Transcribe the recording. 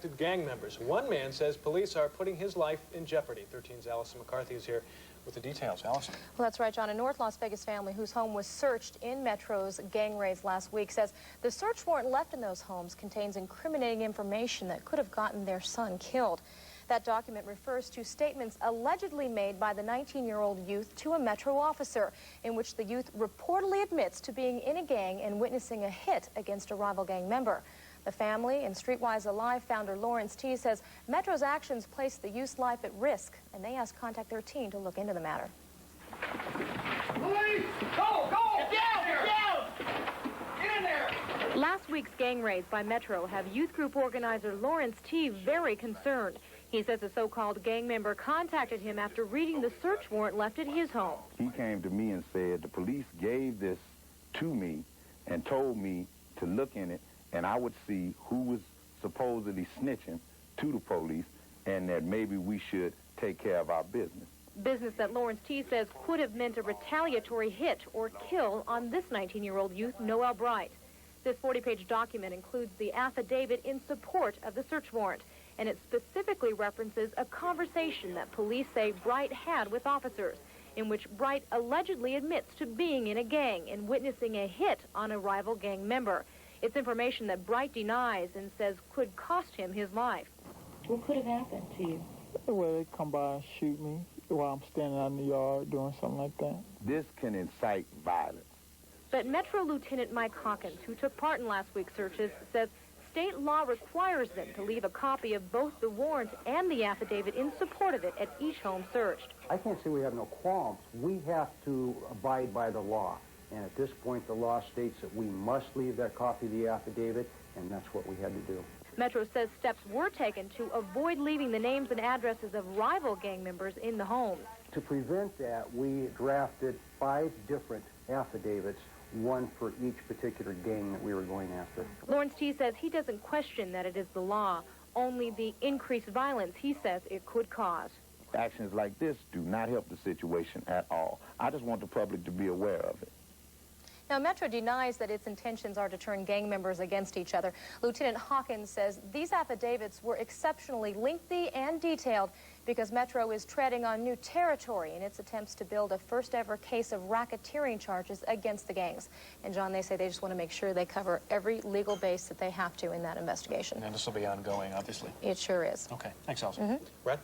suspected gang members. One man says police are putting his life in jeopardy. 13's Allison McCarthy is here with the details. Allison. Well, that's right, John. A North Las Vegas family whose home was searched in Metro's gang raids last week says the search warrant left in those homes contains incriminating information that could have gotten their son killed. That document refers to statements allegedly made by the 19-year-old youth to a Metro officer, in which the youth reportedly admits to being in a gang and witnessing a hit against a rival gang member. The family and Streetwise Alive founder Lawrence T. says Metro's actions place the youth's life at risk, and they asked Contact 13 to look into the matter. Police! Go! Go! Get down! Get down! Get in there! Last week's gang raids by Metro have youth group organizer Lawrence T. very concerned. He says a so-called gang member contacted him after reading the search warrant left at his home. He came to me and said the police gave this to me and told me to look in it, and I would see who was supposedly snitching to the police, and that maybe we should take care of our business. Business that Lawrence T. says could have meant a retaliatory hit or kill on this 19-year-old youth, Noel Bright. This 40-page document includes the affidavit in support of the search warrant, and it specifically references a conversation that police say Bright had with officers, in which Bright allegedly admits to being in a gang and witnessing a hit on a rival gang member. It's information that Bright denies and says could cost him his life. What could have happened to you? Well, they come by and shoot me while I'm standing out in the yard doing something like that. This can incite violence. But Metro Lieutenant Mike Hawkins, who took part in last week's searches, says state law requires them to leave a copy of both the warrant and the affidavit in support of it at each home searched. I can't say we have no qualms. We have to abide by the law. And at this point, the law states that we must leave that copy of the affidavit, and that's what we had to do. Metro says steps were taken to avoid leaving the names and addresses of rival gang members in the homes. To prevent that, we drafted 5 different affidavits, one for each particular gang that we were going after. Lawrence T. says he doesn't question that it is the law, only the increased violence he says it could cause. Actions like this do not help the situation at all. I just want the public to be aware of it. Now, Metro denies that its intentions are to turn gang members against each other. Lieutenant Hawkins says these affidavits were exceptionally lengthy and detailed because Metro is treading on new territory in its attempts to build a first-ever case of racketeering charges against the gangs. And, John, they say they just want to make sure they cover every legal base that they have to in that investigation. And this will be ongoing, obviously. It sure is. Okay. Thanks, Allison. Brett?